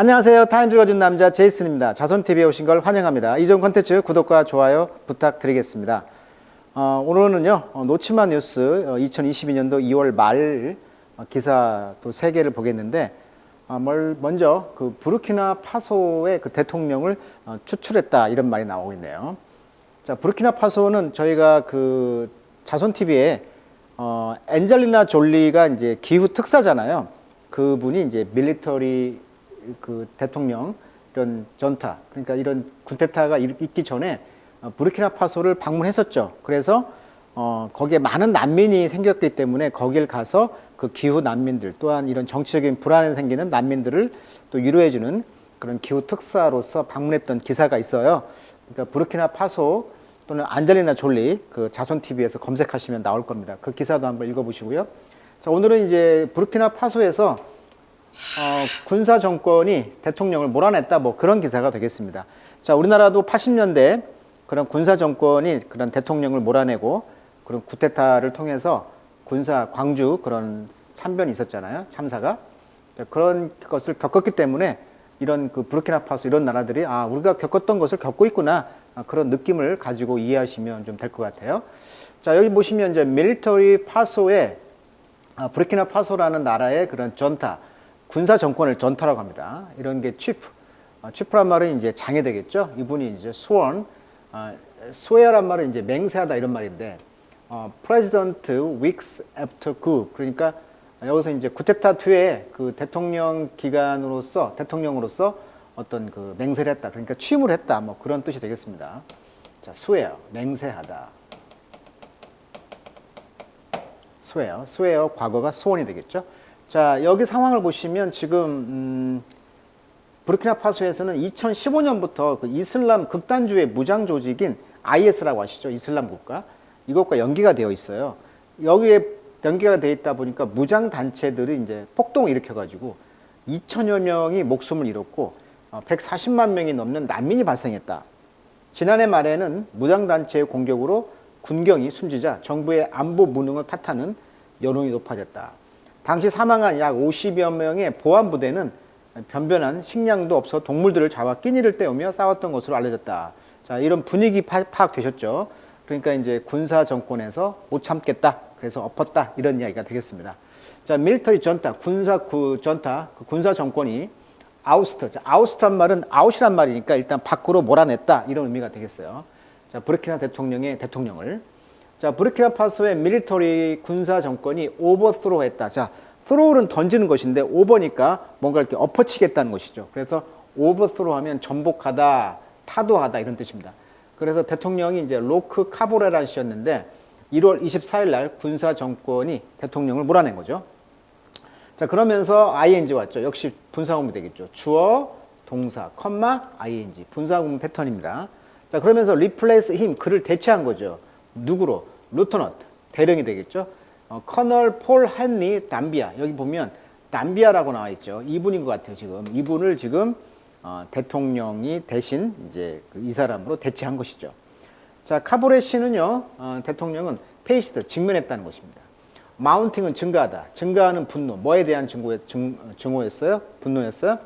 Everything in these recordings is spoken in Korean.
안녕하세요. 타임 읽어준 남자 제이슨입니다. 자손TV에 오신 걸 환영합니다. 이전 콘텐츠 구독과 좋아요 부탁드리겠습니다. 오늘은요, 놓치마 뉴스 2022년도 2월 말 기사 또 3개를 보겠는데, 먼저 그 부르키나파소의 그 대통령을 추출했다 이런 말이 나오고 있네요. 자, 부르키나파소는 저희가 그 자손TV에 엔젤리나 졸리가 이제 기후 특사잖아요. 그분이 이제 밀리터리 그 대통령 이런 전타, 그러니까 이런 쿠데타가 있기 전에 부르키나파소를 방문했었죠. 그래서 거기에 많은 난민이 생겼기 때문에 거길 가서 그 기후 난민들 또한 이런 정치적인 불안이 생기는 난민들을 또 위로해주는 그런 기후 특사로서 방문했던 기사가 있어요. 그러니까 부르키나파소 또는 안젤리나 졸리 그 자손TV에서 검색하시면 나올 겁니다. 그 기사도 한번 읽어보시고요. 자, 오늘은 이제 부르키나파소에서 군사 정권이 대통령을 몰아냈다 뭐 그런 기사가 되겠습니다. 자, 우리나라도 80년대 그런 군사 정권이 그런 대통령을 몰아내고 그런 쿠데타를 통해서 군사 광주 그런 참변이 있었잖아요. 참사가. 그런 것을 겪었기 때문에 이런 그 부르키나파소 이런 나라들이 우리가 겪었던 것을 겪고 있구나 그런 느낌을 가지고 이해하시면 좀 될 것 같아요. 자, 여기 보시면 이제 밀리터리 파소의 부르키나파소라는 나라의 그런 전타 군사 정권을 전타라고 합니다. 이런 게 치프란 말은 이제 장이 되겠죠. 이분이 이제 스웨어란 말은 이제 맹세하다 이런 말인데, President weeks after coup, 그러니까 여기서 이제 쿠데타 뒤에 그 대통령으로서 어떤 그 맹세를 했다. 그러니까 취임을 했다. 뭐 그런 뜻이 되겠습니다. 자, swear, 맹세하다. swear, 과거가 sworn이 되겠죠. 자, 여기 상황을 보시면 지금 부르키나파소에서는 2015년부터 그 이슬람 극단주의 무장 조직인 IS라고 아시죠? 이슬람 국가. 이것과 연계가 되어 있어요. 여기에 연계가 되어 있다 보니까 무장 단체들이 이제 폭동을 일으켜 가지고 2천여 명이 목숨을 잃었고 140만 명이 넘는 난민이 발생했다. 지난해 말에는 무장 단체의 공격으로 군경이 숨지자 정부의 안보 무능을 탓하는 여론이 높아졌다. 당시 사망한 약 50여 명의 보안부대는 변변한 식량도 없어 동물들을 잡아 끼니를 때우며 싸웠던 것으로 알려졌다. 자, 이런 분위기 파악되셨죠? 그러니까 이제 군사 정권에서 못 참겠다. 그래서 엎었다. 이런 이야기가 되겠습니다. 자, 밀리터리 전타, 군사 정권이 아우스트란 말은 아웃이란 말이니까 일단 밖으로 몰아냈다. 이런 의미가 되겠어요. 자, 부르키나 대통령의 대통령을. 자, 부르키나파소의 밀리터리 군사 정권이 오버스로우 했다. 자, 스로우는 던지는 것인데 오버니까 뭔가 이렇게 엎어치겠다는 것이죠. 그래서 오버스로우 하면 전복하다, 타도하다 이런 뜻입니다. 그래서 대통령이 이제 로크 카보레라는 시였는데 1월 24일 날 군사 정권이 대통령을 몰아낸 거죠. 자, 그러면서 ing 왔죠. 역시 분사구문 되겠죠. 주어, 동사, 컴마, ing. 분사구문 패턴입니다. 자, 그러면서 replace him, 그를 대체한 거죠. 누구로? 루터넌트, 대령이 되겠죠. 커널 폴 헨리 담비아. 여기 보면 담비아라고 나와 있죠. 이분인 것 같아요. 지금 이분을 지금 대통령이 대신 이제 이 사람으로 대체한 것이죠. 자, 카보레 씨는요, 대통령은 페이스드, 직면했다는 것입니다. 마운팅은 증가하다. 증가하는 분노. 뭐에 대한 증오였어요? 분노였어요?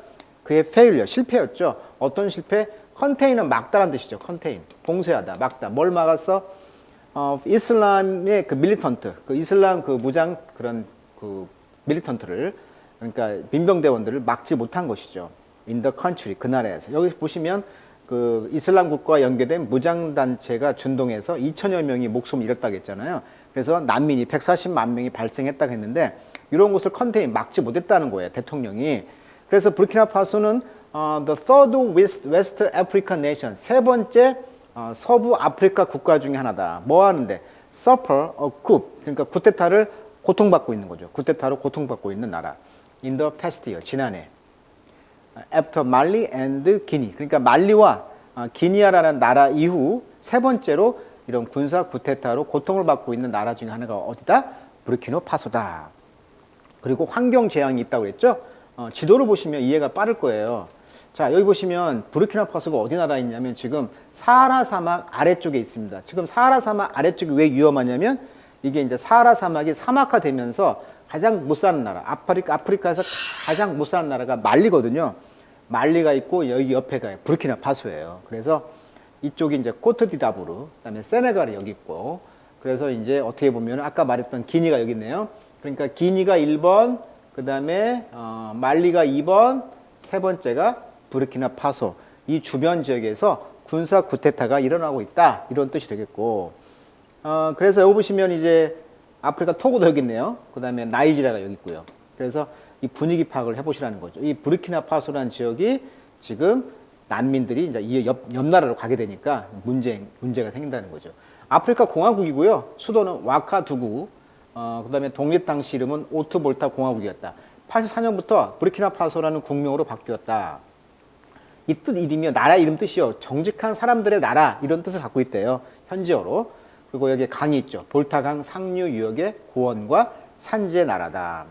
그의 failure, 실패였죠. 어떤 실패? 컨테인은 막다란 뜻이죠. 컨테인, 봉쇄하다, 막다. 뭘 막았어? 이슬람의 그 밀리턴트, 그 이슬람 그 무장 그런 그 밀리턴트를, 그러니까 민병대원들을 막지 못한 것이죠. In the country, 그 나라에서. 여기 보시면 그 이슬람 국가와 연계된 무장 단체가 준동해서 2천여 명이 목숨을 잃었다고 했잖아요. 그래서 난민이 140만 명이 발생했다고 했는데 이런 것을 컨테인 막지 못했다는 거예요. 대통령이. 그래서 부르키나파소는 the third West African nation, 세 번째 서부 아프리카 국가 중에 하나다. 뭐 하는데? Suffer a coup. 그러니까 쿠데타를 고통받고 있는 거죠. 쿠데타로 고통받고 있는 나라. In the past year, 지난해. After Mali and Guinea. 그러니까 말리와 기니아라는 나라 이후 세 번째로 이런 군사 쿠데타로 고통을 받고 있는 나라 중에 하나가 어디다? 부르키나파소다. 그리고 환경 재앙이 있다고 했죠? 지도를 보시면 이해가 빠를 거예요. 자, 여기 보시면 부르키나파소가 어디 나라에 있냐면 지금 사하라 사막 아래쪽에 있습니다. 지금 사하라 사막 아래쪽이 왜 위험하냐면 이게 이제 사하라 사막이 사막화되면서 가장 못 사는 나라, 아프리카에서 가장 못 사는 나라가 말리거든요. 말리가 있고 여기 옆에가 부르키나파소예요. 그래서 이쪽이 이제 코트디다부르, 그다음에 세네갈이 여기 있고, 그래서 이제 어떻게 보면 아까 말했던 기니가 여기 있네요. 그러니까 기니가 1번, 그다음에 말리가 2번, 세 번째가 부르키나파소. 이 주변 지역에서 군사 쿠데타가 일어나고 있다, 이런 뜻이 되겠고, 그래서 여기 보시면 이제 아프리카 토고도 여기 있네요. 그다음에 나이지리아가 여기 있고요. 그래서 이 분위기 파악을 해보시라는 거죠. 이 부르키나파소라는 지역이 지금 난민들이 이제 이 옆 나라로 가게 되니까 문제가 생긴다는 거죠. 아프리카 공화국이고요. 수도는 와카두구. 그다음에 독립 당시 이름은 오트볼타 공화국이었다. 84년부터 부르키나파소라는 국명으로 바뀌었다. 이 뜻 이름이요. 나라 이름 뜻이요. 정직한 사람들의 나라, 이런 뜻을 갖고 있대요. 현지어로. 그리고 여기에 강이 있죠. 볼타강 상류 유역의 고원과 산지의 나라다.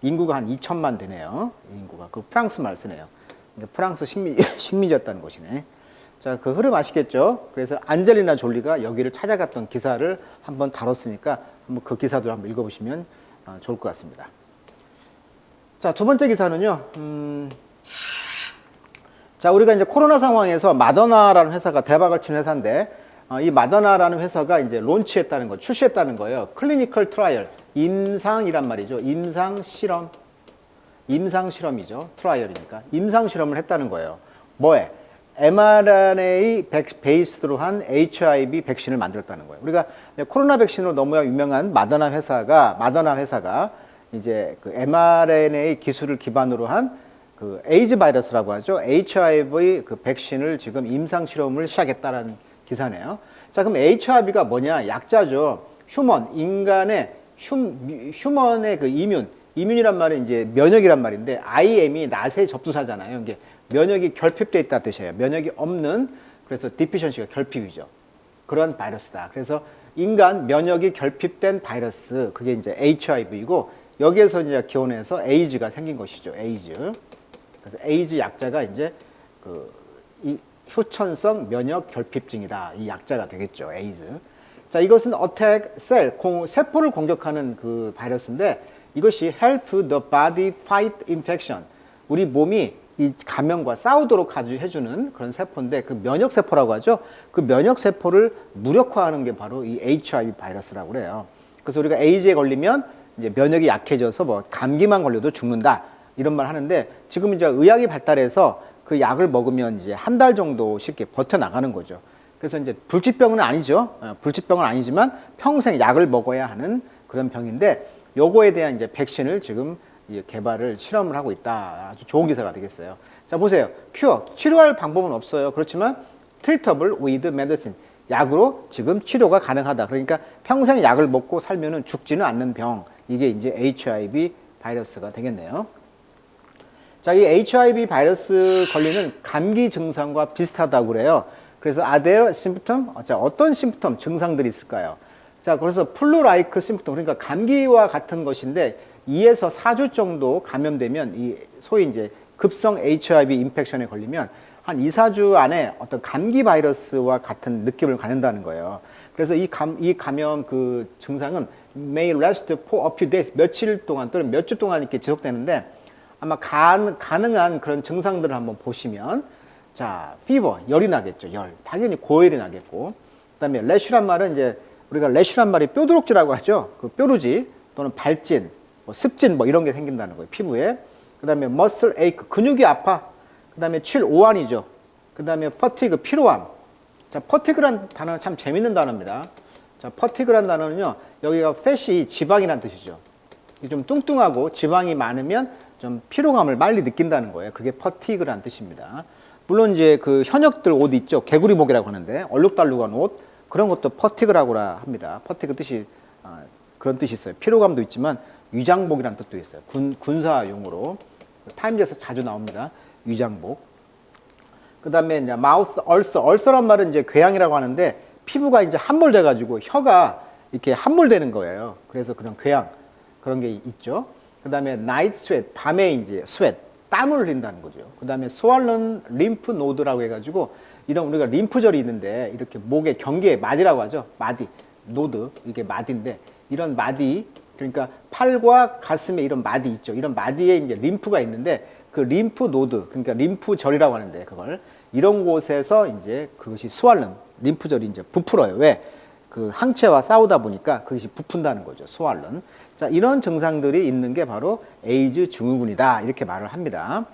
인구가 한 2천만 되네요. 인구가. 그 프랑스 말 쓰네요. 프랑스 식민지였다는 것이네. 자, 그 흐름 아시겠죠? 그래서 안젤리나 졸리가 여기를 찾아갔던 기사를 한번 다뤘으니까 한번 그 기사도 한번 읽어보시면 좋을 것 같습니다. 자, 두 번째 기사는요. 자, 우리가 이제 코로나 상황에서 마더나라는 회사가 대박을 친 회사인데, 이 마더나라는 회사가 이제 론치했다는 거, 출시했다는 거예요. 클리니컬 트라이얼, 임상이란 말이죠. 임상 실험이죠. 트라이얼이니까. 임상 실험을 했다는 거예요. 뭐에? mRNA 베이스로 한 HIV 백신을 만들었다는 거예요. 우리가 코로나 백신으로 너무 유명한 마더나 회사가 이제 그 mRNA 기술을 기반으로 한 그 에이즈 바이러스라고 하죠. HIV 그 백신을 지금 임상 실험을 시작했다는 기사네요. 자, 그럼 HIV가 뭐냐? 약자죠. 인간의 휴먼의 그 이뮨이란 말은 이제 면역이란 말인데, IM이 낫의 접두사잖아요. 이게 면역이 결핍되어 있다 뜻이에요. 면역이 없는, 그래서 디피션시가 결핍이죠. 그런 바이러스다. 그래서 인간 면역이 결핍된 바이러스, 그게 이제 HIV이고, 여기에서 이제 기원해서 에이즈가 생긴 것이죠. 에이즈. 그래서 에이즈 약자가 이제 이 후천성 면역 결핍증이다. 이 약자가 되겠죠. 에이즈. 자, 이것은 attack cell, 세포를 공격하는 그 바이러스인데, 이것이 help the body fight infection. 우리 몸이 이 감염과 싸우도록 아주 해주는 그런 세포인데, 그 면역세포라고 하죠. 그 면역세포를 무력화하는 게 바로 이 HIV 바이러스라고 그래요. 그래서 우리가 에이즈에 걸리면 이제 면역이 약해져서 뭐 감기만 걸려도 죽는다, 이런 말 하는데, 지금 이제 의학이 발달해서 그 약을 먹으면 이제 한 달 정도 쉽게 버텨나가는 거죠. 그래서 이제 불치병은 아니죠. 불치병은 아니지만 평생 약을 먹어야 하는 그런 병인데, 요거에 대한 이제 백신을 지금 개발을 실험을 하고 있다. 아주 좋은 기사가 되겠어요. 자, 보세요. 치료할 방법은 없어요. 그렇지만 treatable with medicine. 약으로 지금 치료가 가능하다. 그러니까 평생 약을 먹고 살면은 죽지는 않는 병. 이게 이제 HIV 바이러스가 되겠네요. 자, 이 HIV 바이러스 걸리는 감기 증상과 비슷하다고 그래요. 그래서 are there symptom? 자, 어떤 심프텀, 증상들이 있을까요? 자, 그래서 플루-라이크 심프텀, 그러니까 감기와 같은 것인데 2에서 4주 정도 감염되면 이 소위 이제 급성 HIV 인펙션에 걸리면 한 2, 4주 안에 어떤 감기 바이러스와 같은 느낌을 갖는다는 거예요. 그래서 이 감염 그 증상은 may last for a few days, 며칠 동안 또는 몇 주 동안 이렇게 지속되는데, 아마 가능한 그런 증상들을 한번 보시면, 자, 피버, 열이 나겠죠. 열. 당연히 고열이 나겠고. 그다음에 래쉬란 말은 이제 우리가 래쉬란 말이 뾰루룩지라고 하죠. 그 뾰루지 또는 발진, 뭐 습진 뭐 이런 게 생긴다는 거예요. 피부에. 그다음에 머슬 에이크, 근육이 아파. 그다음에 오한이죠. 그다음에 퍼티그, 피로함. 자, 퍼티그란 단어는 참 재밌는 단어입니다. 자, 퍼티그란 단어는요. 여기가 fat이 지방이란 뜻이죠. 좀 뚱뚱하고 지방이 많으면 좀 피로감을 빨리 느낀다는 거예요. 그게 퍼티그란 뜻입니다. 물론 이제 그 현역들 옷 있죠. 개구리복이라고 하는데 얼룩달룩한 옷, 그런 것도 퍼티그라고 합니다. 퍼티그 뜻이 그런 뜻이 있어요. 피로감도 있지만 위장복이라는 뜻도 있어요. 군사 용어로 타임즈에서 자주 나옵니다. 위장복. 그다음에 이제 마우스 얼서란 말은 이제 궤양이라고 하는데, 피부가 이제 함몰돼 가지고 혀가 이렇게 함몰되는 거예요. 그래서 그런 궤양, 그런 게 있죠. 그다음에 나이트 스웨트, 밤에 이제 스웨트, 땀을 흘린다는 거죠. 그다음에 swollen lymph node라고 해가지고, 이런 우리가 림프절이 있는데 이렇게 목에 경계에 마디라고 하죠. 마디, 노드, 이게 마디인데, 이런 마디, 그러니까 팔과 가슴에 이런 마디 있죠. 이런 마디에 이제 림프가 있는데 그 림프 노드, 그러니까 림프절이라고 하는데 그걸 이런 곳에서 이제 그것이 스왈른, 림프절이 이제 부풀어요. 왜? 그 항체와 싸우다 보니까 그것이 부푼다는 거죠. 스왈른. 자, 이런 증상들이 있는 게 바로 에이즈 증후군이다. 이렇게 말을 합니다.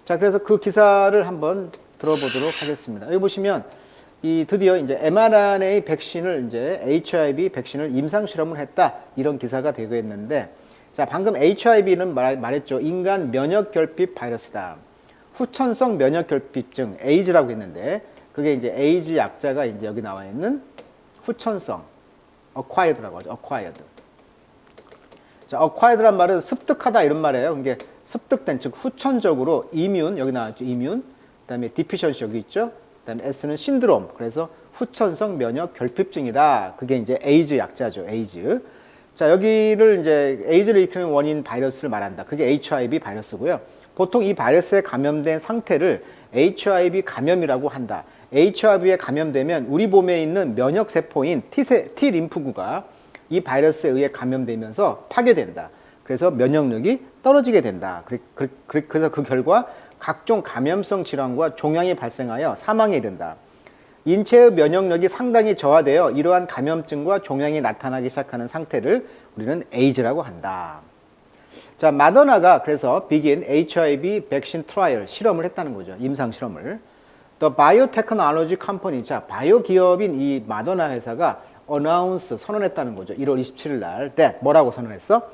자, 그래서 그 기사를 한번 들어보도록 하겠습니다. 여기 보시면 이 드디어 이제 mRNA 백신을 이제 HIV 백신을 임상 실험을 했다. 이런 기사가 되고 있는데 자, 방금 HIV는 말했죠. 인간 면역 결핍 바이러스다. 후천성 면역 결핍증 에이즈라고 했는데 그게 이제 에이즈 약자가 이제 여기 나와 있는 후천성 acquired라고 하죠. acquired. 자, acquired란 말은 습득하다 이런 말이에요. 이게 습득된 즉 후천적으로 이뮨 여기 나왔죠. 이뮨. 그다음에 deficiency 여기 있죠. 그다음에 S는 신드롬. 그래서 후천성 면역 결핍증이다. 그게 이제 에이즈 약자죠. 에이즈. 자, 여기를 이제 에이즈를 일으키는 원인 바이러스를 말한다. 그게 HIV 바이러스고요. 보통 이 바이러스에 감염된 상태를 HIV 감염이라고 한다. HIV에 감염되면 우리 몸에 있는 면역 세포인 T 림프구가 이 바이러스에 의해 감염되면서 파괴된다. 그래서 면역력이 떨어지게 된다. 그래서 그 결과 각종 감염성 질환과 종양이 발생하여 사망에 이른다. 인체의 면역력이 상당히 저하되어 이러한 감염증과 종양이 나타나기 시작하는 상태를 우리는 에이즈라고 한다. 자, 마더나가 그래서 begin HIV vaccine trial 실험을 했다는 거죠. 임상 실험을. The biotechnology company, 자, 바이오 기업인 이 마더나 회사가 announce 선언했다는 거죠. 1월 27일 날. that 뭐라고 선언했어?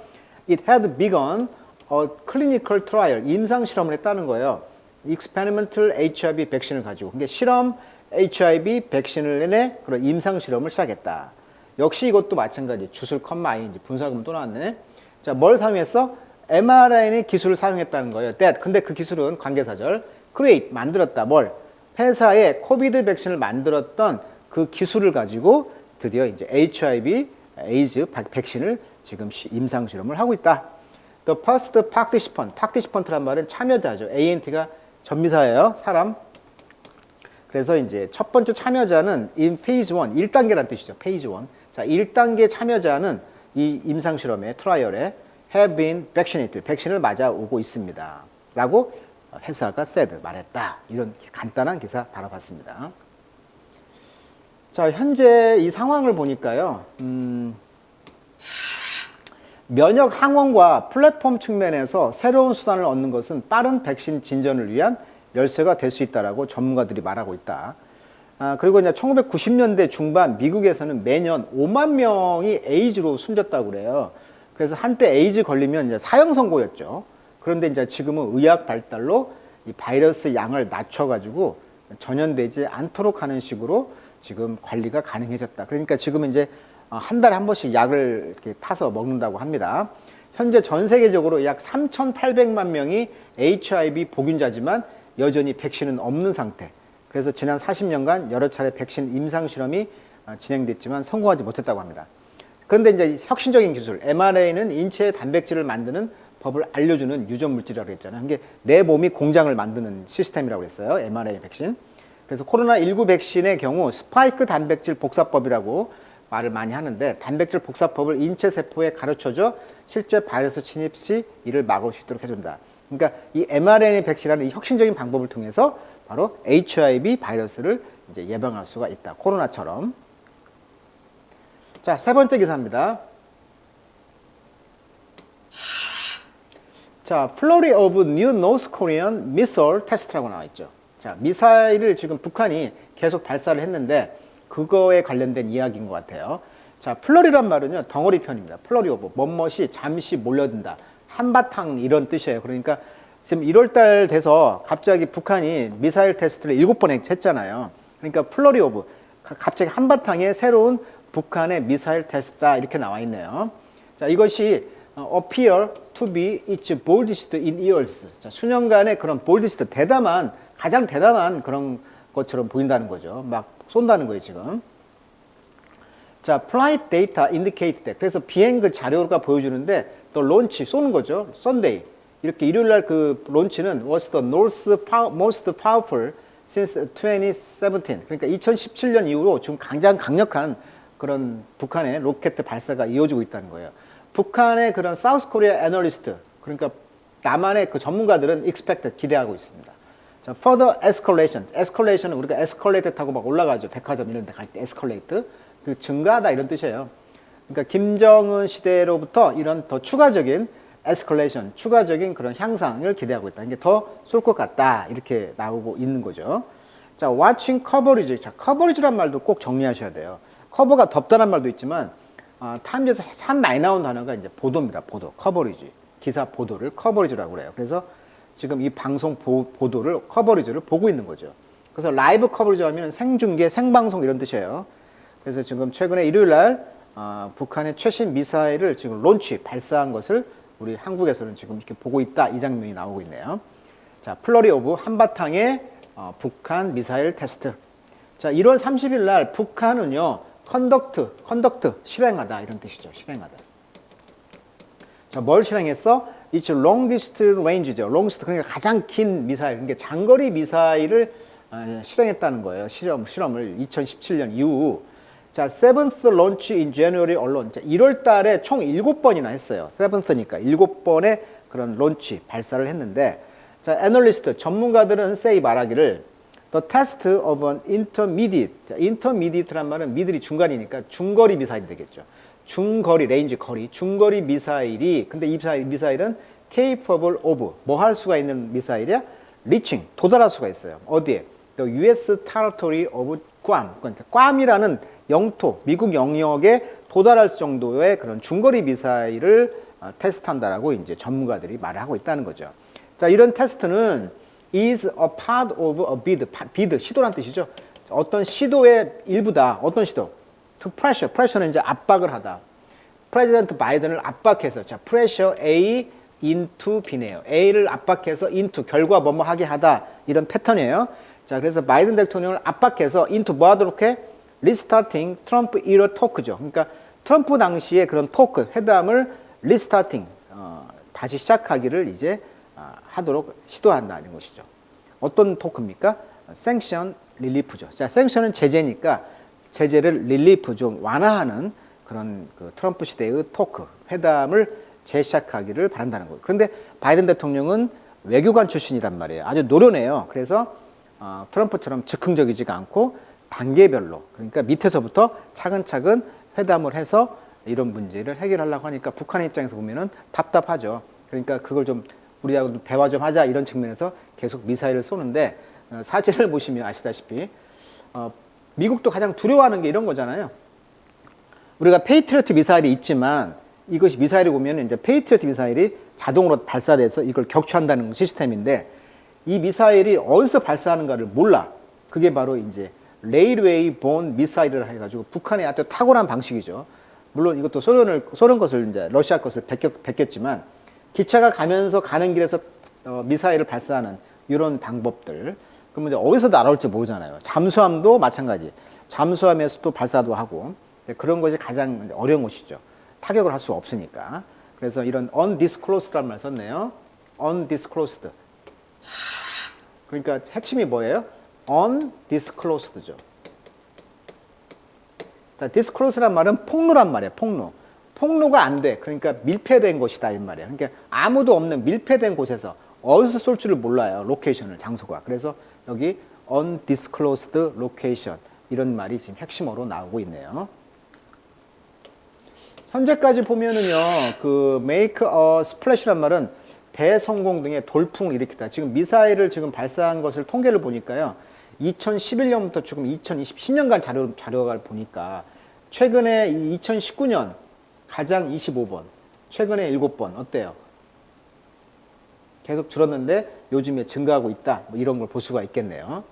It had begun a clinical trial, 임상 실험을 했다는 거예요. experimental HIV 백신을 가지고. 그러니까 실험 HIV 백신을 내내 그런 임상 실험을 시작했다. 역시 이것도 마찬가지. 주술 컴마이 이제 분사금 또 나왔네. 자, 뭘 사용했어? mRNA 기술을 사용했다는 거예요. that. 근데 그 기술은 관계사절 create 만들었다. 뭘? 회사에 코비드 백신을 만들었던 그 기술을 가지고 드디어 이제 HIV 에이즈 백신을 지금 임상 실험을 하고 있다. The first participant란 말은 참여자죠. ANT가 전미사예요. 사람. 그래서 이제 첫 번째 참여자는 in phase 1, 1단계란 뜻이죠. phase 1. 자, 1단계 참여자는 이 임상 실험에 트라이얼에 have been vaccinated. 백신을 맞아오고 있습니다. 라고 회사가 said 말했다. 이런 간단한 기사 다뤄봤습니다. 자, 현재 이 상황을 보니까요. 면역 항원과 플랫폼 측면에서 새로운 수단을 얻는 것은 빠른 백신 진전을 위한 열쇠가 될 수 있다라고 전문가들이 말하고 있다. 그리고 이제 1990년대 중반 미국에서는 매년 5만 명이 에이즈로 숨졌다고 그래요. 그래서 한때 에이즈 걸리면 이제 사형 선고였죠. 그런데 이제 지금은 의학 발달로 이 바이러스 양을 낮춰가지고 전염되지 않도록 하는 식으로 지금 관리가 가능해졌다. 그러니까 지금 이제 한 달에 한 번씩 약을 이렇게 타서 먹는다고 합니다. 현재 전 세계적으로 약 3,800만 명이 HIV 복균자지만 여전히 백신은 없는 상태. 그래서 지난 40년간 여러 차례 백신 임상 실험이 진행됐지만 성공하지 못했다고 합니다. 그런데 이제 혁신적인 기술, mRNA는 인체의 단백질을 만드는 법을 알려주는 유전 물질이라고 했잖아요. 이게 내 몸이 공장을 만드는 시스템이라고 했어요. mRNA 백신. 그래서 코로나19 백신의 경우 스파이크 단백질 복사법이라고 말을 많이 하는데 단백질 복사법을 인체 세포에 가르쳐줘 실제 바이러스 침입 시 이를 막을 수 있도록 해준다. 그러니까 이 mRNA 백신이라는 이 혁신적인 방법을 통해서 바로 HIV 바이러스를 이제 예방할 수가 있다. 코로나처럼. 자, 세 번째 기사입니다. 자, Flurry of New North Korean Missile Test라고 나와 있죠. 자, 미사일을 지금 북한이 계속 발사를 했는데 그거에 관련된 이야기인 것 같아요. 자, 플러리란 말은요, 덩어리 편입니다. 플러리 오브, 뭐뭇이 잠시 몰려든다. 한바탕 이런 뜻이에요. 그러니까 지금 1월달 돼서 갑자기 북한이 미사일 테스트를 7번 했잖아요. 그러니까 플러리 오브, 갑자기 한바탕에 새로운 북한의 미사일 테스트다 이렇게 나와 있네요. 자, 이것이 appear to be its boldest in years. 자, 수년간의 그런 boldest, 대담한, 가장 대담한 그런 것처럼 보인다는 거죠. 막 쏜다는 거예요, 지금. 자, flight data indicate that. 그래서 비행 그 자료가 보여주는데 또 론치 쏘는 거죠. Sunday. 이렇게 일요일 날 그 론치는 was the most powerful since 2017. 그러니까 2017년 이후로 지금 가장 강력한 그런 북한의 로켓 발사가 이어지고 있다는 거예요. 북한의 그런 사우스 코리아 애널리스트, 그러니까 나만의 그 전문가들은 expected, 기대하고 있습니다. 자, further escalation. escalation은 우리가 escalator 타고 막 올라가죠. 백화점 이런 데 갈 때 escalate. 그 증가하다 이런 뜻이에요. 그러니까 김정은 시대로부터 이런 더 추가적인 escalation, 추가적인 그런 향상을 기대하고 있다. 이게 더 쏠 것 같다. 이렇게 나오고 있는 거죠. 자, watching coverage. 자, coverage란 말도 꼭 정리하셔야 돼요. 커버가 덮다란 말도 있지만, 타임즈에서 참 많이 나온 단어가 이제 보도입니다. 보도. coverage. 기사 보도를 coverage라고 그래요. 그래서 지금 이 방송 보도를, 커버리지를 보고 있는 거죠. 그래서 라이브 커버리지 하면 생중계, 생방송 이런 뜻이에요. 그래서 지금 최근에 일요일 날 북한의 최신 미사일을 지금 론치, 발사한 것을 우리 한국에서는 지금 이렇게 보고 있다. 이 장면이 나오고 있네요. 자, 플러리 오브 한바탕의 북한 미사일 테스트. 자, 1월 30일 날 북한은요, 컨덕트, 실행하다 이런 뜻이죠. 실행하다. 자, 뭘 실행했어? It's long distance range죠. long distance, 그러니까 가장 긴 미사일, 그러니까 장거리 미사일을 실행했다는 거예요. 실험을 2017년 이후. 자, 7th launch in January alone. 자, 1월 달에 총 7번이나 했어요. 7th니까 7번의 그런 론치, 발사를 했는데, 자, 애널리스트, 전문가들은 say 말하기를 the test of an intermediate. 자, intermediate란 말은 미들이 중간이니까 중거리 미사일이 되겠죠. 중거리, 레인지 거리, 중거리 미사일이, 근데 이 미사일은 capable of, 뭐 할 수가 있는 미사일이야? reaching, 도달할 수가 있어요. 어디에? The US territory of Guam. 그러니까 괌이라는 영토, 미국 영역에 도달할 정도의 그런 중거리 미사일을 테스트한다라고 이제 전문가들이 말을 하고 있다는 거죠. 자, 이런 테스트는 is a part of a bid. bid, 시도란 뜻이죠. 어떤 시도의 일부다. 어떤 시도? to pressure. pressure는 이제 압박을 하다. 프레지던트 바이든을 압박해서, 자, pressure A into B네요. A를 압박해서 into, 결과 뭐뭐 하게 하다. 이런 패턴이에요. 자, 그래서 바이든 대통령을 압박해서 into 뭐 하도록 해? restarting 트럼프 era 토크죠. 그러니까 트럼프 당시의 그런 토크, 회담을 restarting, 다시 시작하기를 이제 하도록 시도한다는 것이죠. 어떤 토크입니까? sanction relief죠. 자, sanction은 제재니까 제재를 릴리프, 좀 완화하는 그런 그 트럼프 시대의 토크, 회담을 재시작하기를 바란다는 거예요. 그런데 바이든 대통령은 외교관 출신이란 말이에요. 아주 노련해요. 그래서 트럼프처럼 즉흥적이지가 않고 단계별로, 그러니까 밑에서부터 차근차근 회담을 해서 이런 문제를 해결하려고 하니까 북한의 입장에서 보면은 답답하죠. 그러니까 그걸 좀 우리하고 대화 좀 하자 이런 측면에서 계속 미사일을 쏘는데, 사진을 보시면 아시다시피 미국도 가장 두려워하는 게 이런 거잖아요. 우리가 페이트리어트 미사일이 있지만 이것이 미사일이 보면 이제 페이트리어트 미사일이 자동으로 발사돼서 이걸 격추한다는 시스템인데, 이 미사일이 어디서 발사하는가를 몰라. 그게 바로 이제 레일웨이 본 미사일을 해가지고 북한의 아주 탁월한 방식이죠. 물론 이것도 소련 것을 이제 러시아 것을 베꼈지만 기차가 가면서 가는 길에서 미사일을 발사하는 이런 방법들. 그러면 이제 어디서 날아올지 모르잖아요. 잠수함도 마찬가지. 잠수함에서 또 발사도 하고 그런 것이 가장 어려운 것이죠. 타격을 할 수 없으니까. 그래서 이런 undisclosed라는 말 썼네요. undisclosed. 그러니까 핵심이 뭐예요? undisclosed죠. 자, disclosed란 말은 폭로란 말이에요. 폭로. 폭로가 안 돼. 그러니까 밀폐된 곳이다 이 말이에요. 그러니까 아무도 없는 밀폐된 곳에서 어디서 쏠 줄을 몰라요. 로케이션을, 장소가. 그래서 여기 undisclosed location 이런 말이 지금 핵심어로 나오고 있네요. 현재까지 보면은요, 그 make a splash란 말은 대성공 등의 돌풍을 일으키다. 지금 미사일을 지금 발사한 것을 통계를 보니까요, 2011년부터 지금 2010년간 자료를 보니까 최근에 2019년 가장 25번, 최근에 7번 어때요? 계속 줄었는데 요즘에 증가하고 있다. 뭐 이런 걸 볼 수가 있겠네요.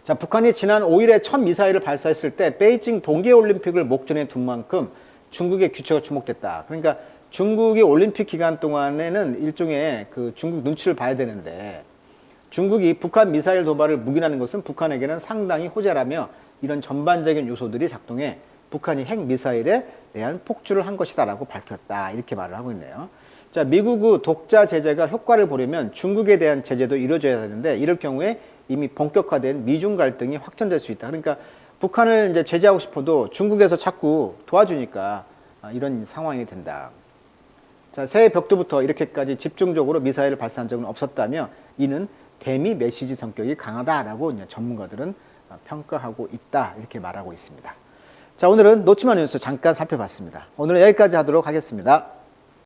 자, 북한이 지난 5일에 첫 미사일을 발사했을 때 베이징 동계올림픽을 목전에 둔 만큼 중국의 규칙가 주목됐다. 그러니까 중국이 올림픽 기간 동안에는 일종의 그 중국 눈치를 봐야 되는데, 중국이 북한 미사일 도발을 묵인하는 것은 북한에게는 상당히 호재라며 이런 전반적인 요소들이 작동해 북한이 핵 미사일에 대한 폭주를 한 것이다라고 밝혔다. 이렇게 말을 하고 있네요. 자, 미국의 독자 제재가 효과를 보려면 중국에 대한 제재도 이루어져야 되는데, 이럴 경우에 이미 본격화된 미중 갈등이 확전될 수 있다. 그러니까 북한을 이제 제재하고 싶어도 중국에서 자꾸 도와주니까 이런 상황이 된다. 자, 새해 벽두부터 이렇게까지 집중적으로 미사일을 발사한 적은 없었다며 이는 대미 메시지 성격이 강하다라고 이제 전문가들은 평가하고 있다 이렇게 말하고 있습니다. 자, 오늘은 놓치마 뉴스 잠깐 살펴봤습니다. 오늘은 여기까지 하도록 하겠습니다.